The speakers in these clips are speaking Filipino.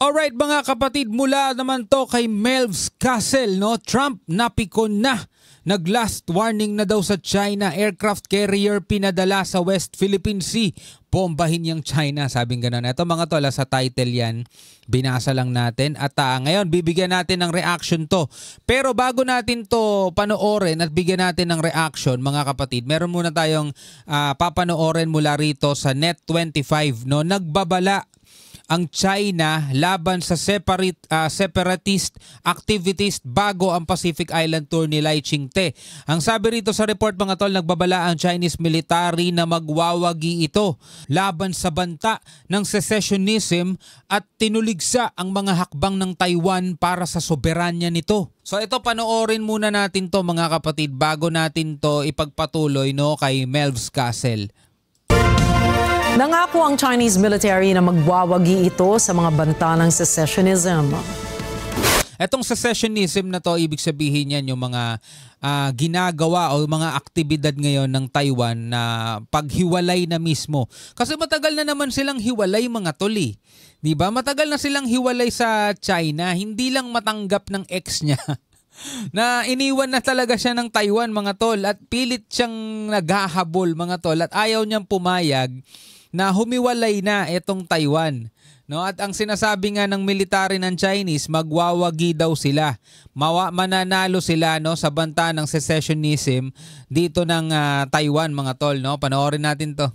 Alright mga kapatid, mula naman to kay Melvs Castle, no? Trump napikon na. Nag-last warning na daw sa China. Aircraft carrier pinadala sa West Philippine Sea. Bombahin yung China, sabing gano'n. Ito mga tol, sa title yan. Binasa lang natin. At ngayon, bibigyan natin ng reaction to. Pero bago natin to panoorin at bigyan natin ng reaction, mga kapatid, meron muna tayong papanoorin mula rito sa Net25. No? Nagbabala ang China laban sa separatist activities bago ang Pacific Island tour ni Lai Ching-te. Ang sabi rito sa report mga tol, nagbabala ang Chinese military na magwawagi ito laban sa banta ng secessionism at tinuligsa ang mga hakbang ng Taiwan para sa soberanya nito. So ito, panoorin muna natin to mga kapatid bago natin to ipagpatuloy, no, kay Melvs Castle. Nangako ang Chinese military na magwawagi ito sa mga banta ng secessionism. Etong secessionism na to, ibig sabihin yan yung mga ginagawa o mga aktibidad ngayon ng Taiwan na paghiwalay na mismo. Kasi matagal na naman silang hiwalay mga toli. Diba? Matagal na silang hiwalay sa China, hindi lang matanggap ng ex niya. Na iniwan na talaga siya ng Taiwan mga tol at pilit siyang naghahabol mga tol at ayaw niyang pumayag na humiwalay na itong Taiwan. No? At ang sinasabi nga ng military ng Chinese, magwawagi daw sila. Mananalo sila, no, sa banta ng secessionism dito ng Taiwan mga tol. No? Panoorin natin to.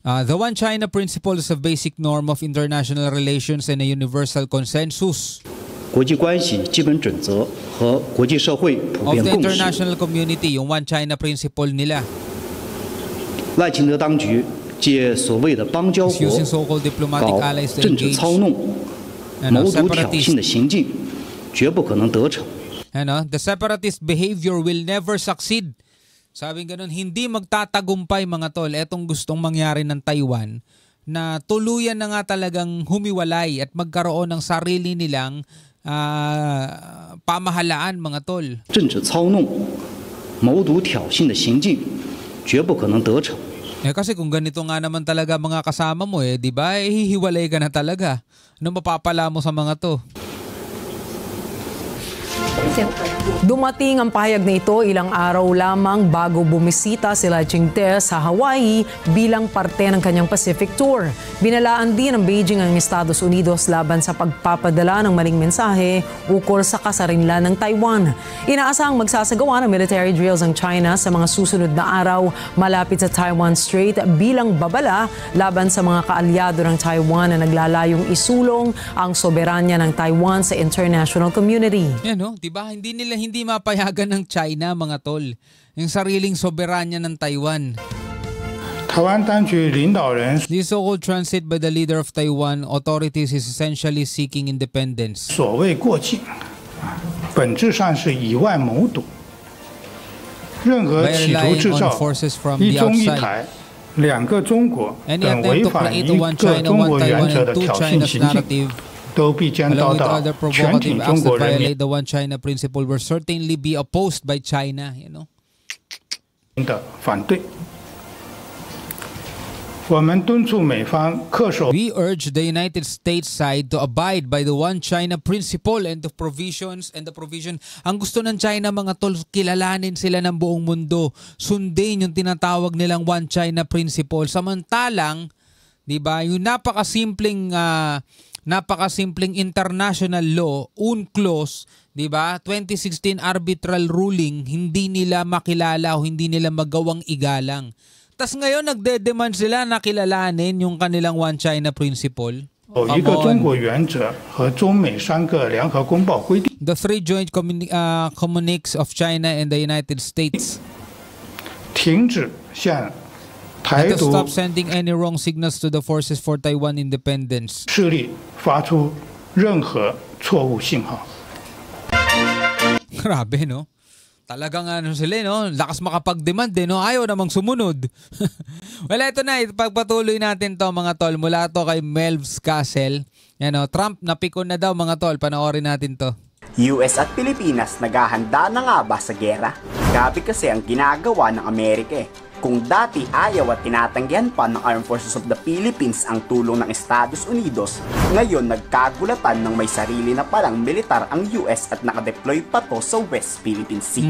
The One China principle is a basic norm of international relations and a universal consensus of the international community, yung One China principle nila. It's using so-called diplomatic allies to engage the separatist behavior will never succeed. Sabing ganun, hindi magtatagumpay mga tol etong gustong mangyari ng Taiwan na tuluyan na nga talagang humiwalay at magkaroon ng sarili nilang pamahalaan mga tol. Kasi kung ganito nga naman talaga mga kasama mo di ba, hihiwalay ka na talaga. Ano mapapala mo sa mga to? Dumating ang pahayag na ito ilang araw lamang bago bumisita si Lai Ching-te sa Hawaii bilang parte ng kanyang Pacific Tour. Binalaan din ng Beijing ang Estados Unidos laban sa pagpapadala ng maling mensahe ukol sa kasarinlan ng Taiwan. Inaasahang magsasagawa ng military drills ang China sa mga susunod na araw malapit sa Taiwan Strait bilang babala laban sa mga kaalyado ng Taiwan na naglalayong isulong ang soberanya ng Taiwan sa international community. Yan, no? Diba? Hindi mapayagan ng China mga tol yung sariling soberanya ng Taiwan. The so-called transit by the leader of Taiwan authorities is essentially seeking independence. Any attempt to create a one China, one Taiwan, and two China's narrative along with other provocative acts that violate the One China principle will certainly be opposed by China, you know. We urge the United States side to abide by the One China principle and the provision. Ang gusto ng China mga tol, kilalanin sila ng buong mundo. Sundin yung tinatawag nilang One China principle. Samantalang, di ba, yung napakasimpleng international law, UNCLOS, di ba? 2016 arbitral ruling, hindi nila makilala o hindi nila magawang igalang. Tas ngayon nagde-demand sila na kilalanin yung kanilang One China principle. The three joint communiques of China and the United States. And to stop sending any wrong signals to the forces for Taiwan independence. Grabe, no? Talagang sila, no? Lakas makapag-demand, no? Ayaw namang sumunod. Well, ito na. Pagpatuloy natin to mga tol. Mula to kay Melvs Castle. Yan, Trump napikon na daw mga tol. Panoorin natin to. US at Pilipinas naghahanda na nga ba sa gera? Grabe kasi ang ginagawa ng Amerika Kung dati ayaw at tinatanggihan pa ng Armed Forces of the Philippines ang tulong ng Estados Unidos, ngayon nagkagulatan ng may sarili na palang militar ang US at nakadeploy pa to sa West Philippine Sea.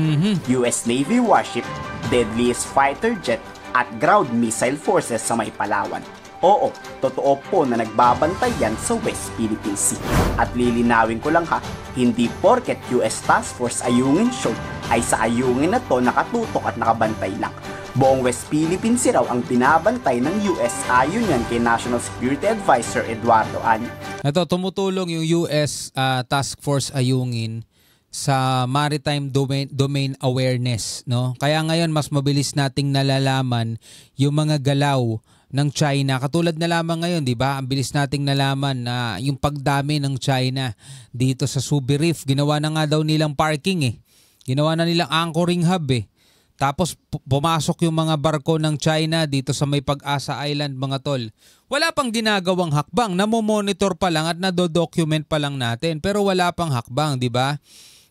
US Navy warship, deadliest fighter jet at ground missile forces sa may Palawan. Oo, totoo po na nagbabantay yan sa West Philippine Sea. At lilinawin ko lang ha, hindi porket US Task Force Ayungin show ay sa Ayungin na to nakatutok at nakabantay lang. Buong West Philippine Sea raw ang binabantay ng US ayon yan kay National Security Advisor Eduardo Año. Ito, tumutulong yung US Task Force Ayungin sa maritime domain awareness, no? Kaya ngayon mas mabilis nating nalalaman yung mga galaw ng China. Katulad na lamang ngayon, 'di ba? Ang bilis nating nalaman na yung pagdami ng China dito sa Subi Reef. Ginawa na nga daw nilang parking eh. Ginawa na nilang anchoring hub eh. Tapos pumasok yung mga barko ng China dito sa may Pag-asa Island, mga tol. Wala pang ginagawang hakbang, namomonitor pa lang at nado-document pa lang natin. Pero wala pang hakbang, di ba?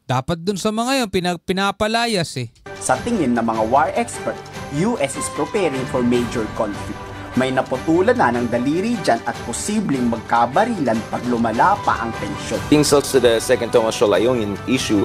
Dapat dun sa mga yun, pinapalayas eh. Sa tingin ng mga war expert, US is preparing for major conflict. May naputulan na ng daliri dyan at posibleng magkabarilan pag lumala pa ang tensyon. Things else to the second Thomas Ayungin issue.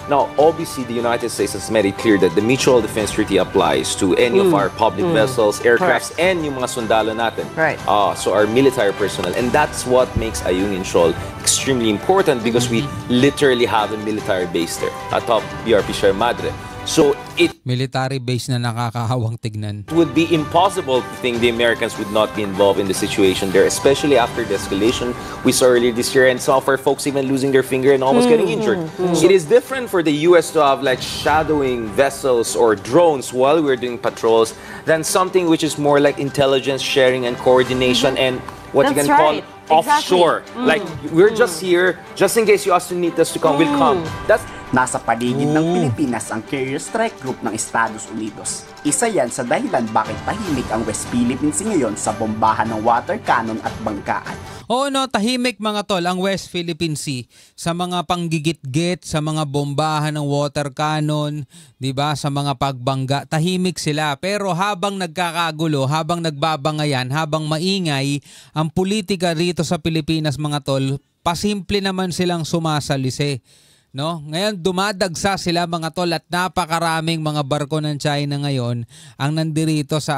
Now, obviously, the United States has made it clear that the Mutual Defense Treaty applies to any of our public vessels, aircrafts, and yung mga sundalo natin. Right. So our military personnel. And that's what makes Ayungin Shoal extremely important because we literally have a military base there atop BRP Sierra Madre. So it Military base na nakakahawang tignan. would be impossible to think the Americans would not be involved in the situation there, especially after the escalation we saw earlier this year and some of our folks even losing their finger and almost getting injured. It is different for the US to have like shadowing vessels or drones while we're doing patrols than something which is more like intelligence sharing and coordination and what you That's can call right. offshore. Exactly. Like we're just here just in case you ask to need us to come, we'll come. That's Nasa paligid ng Pilipinas ang Carrier Strike Group ng Estados Unidos. Isa yan sa dahilan bakit tahimik ang West Philippine Sea ngayon sa bombahan ng water cannon at banggaan. Oo no, tahimik mga tol ang West Philippine Sea sa mga panggigit-git, sa mga bombahan ng water cannon, 'di ba, sa mga pagbangga, tahimik sila. Pero habang nagkakagulo, habang nagbabangayan, habang maingay ang politika rito sa Pilipinas mga tol, pasimple naman silang sumasalisi. No? Ngayon dumadagsa sila mga tol at napakaraming mga barko ng China ngayon ang nandirito sa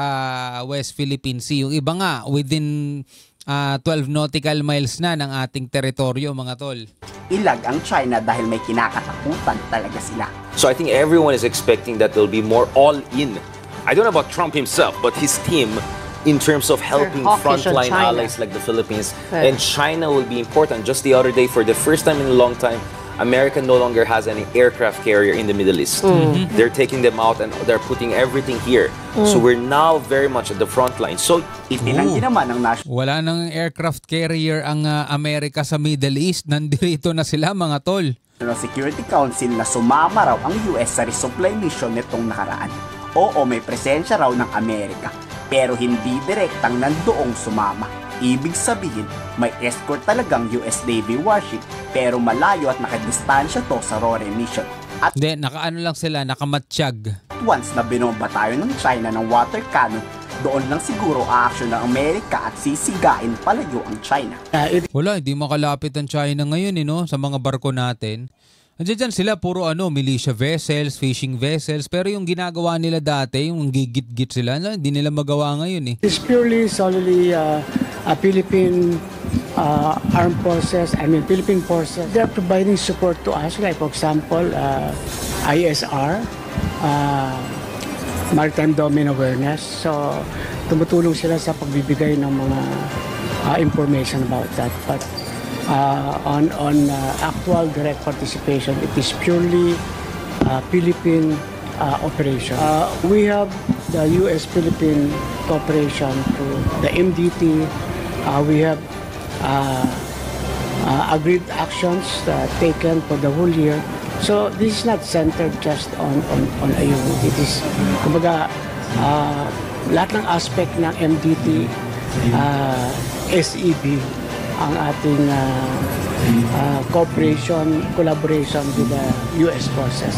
West Philippine Sea. Yung iba nga within 12 nautical miles na ng ating teritoryo mga tol. Ilag ang China dahil may kinakatakutan talaga sila. So I think everyone is expecting that there'll be more all-in. I don't know about Trump himself, but his team in terms of helping hawkish on frontline China. allies like the Philippines. And China will be important. Just the other day, for the first time in a long time, America no longer has any aircraft carrier in the Middle East. They're taking them out and they're putting everything here. So we're now very much at the front line. So Itinanggi naman ng National Wala nang aircraft carrier ang Amerika sa Middle East. Nandirito na sila mga tol. Security Council na sumama raw ang US sa resupply mission nitong nakaraan. Oo, may presensya raw ng Amerika, pero hindi direktang nandoong sumama. Ibig sabihin, may escort talagang US Navy warship pero malayo at nakadistansya to sa RORE mission. At Hindi, nakaano lang sila, nakamatsyag. once na binomba tayo ng China ng water cannon, doon lang siguro aaksyon ng Amerika at sisigain palayo ang China. Wala, hindi makalapit ang China ngayon no, sa mga barko natin. Andiyan sila puro militia vessels, fishing vessels, pero yung ginagawa nila dati, yung gigit-git sila, hindi nila magawa ngayon eh. It's purely solely a Philippine armed forces, Philippine forces. They're providing support to us, like for example, ISR, Maritime Domain Awareness. So, tumutulong sila sa pagbibigay ng mga information about that. But on actual direct participation, it is purely Philippine operation. We have the U.S.-Philippine cooperation through the MDT. We have agreed actions taken for the whole year. So this is not centered just on Ayungin. It is, kumbaga, lahat ng aspect ng MDT, SEB, ang ating cooperation, collaboration with the U.S. forces.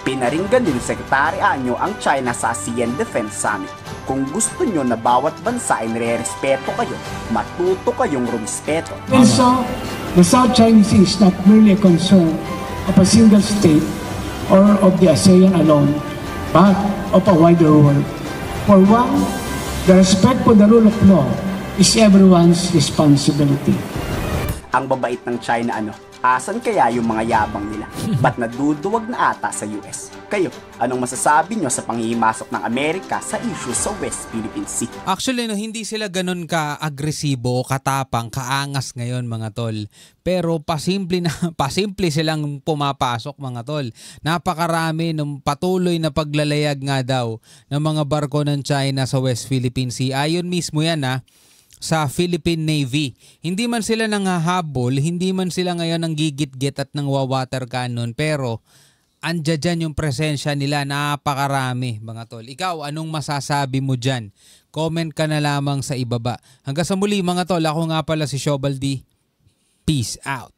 Pinaringgan din ni Secretary Anyo ang China sa ASEAN Defense Summit. Kung gusto nyo na bawat bansa ay nire-respeto kayo, matuto kayong rumispeto. Also, the South China Sea is not merely a concern of a single state or of the ASEAN alone, but of a wider world. For one, the respect for the rule of law is everyone's responsibility. Ang babait ng China asan kaya yung mga yabang nila? Ba't naduduwag na ata sa US? Kayo, anong masasabi nyo sa panghihimasok ng Amerika sa issue sa West Philippine Sea? Actually, hindi sila ganun ka-agresibo, katapang, kaangas ngayon mga tol. Pero pasimple silang pumapasok mga tol. Napakarami ng patuloy na paglalayag nga daw ng mga barko ng China sa West Philippine Sea. Ayon mismo yan sa Philippine Navy. Hindi man sila nanghahabol, hindi man sila ngayon nang gigit-git at nang water cannon, pero andyan dyan yung presensya nila, napakarami mga tol. Ikaw, anong masasabi mo dyan? Comment ka na lamang sa ibaba. Hanggang sa muli mga tol, ako nga pala si Shobaldi. Peace out.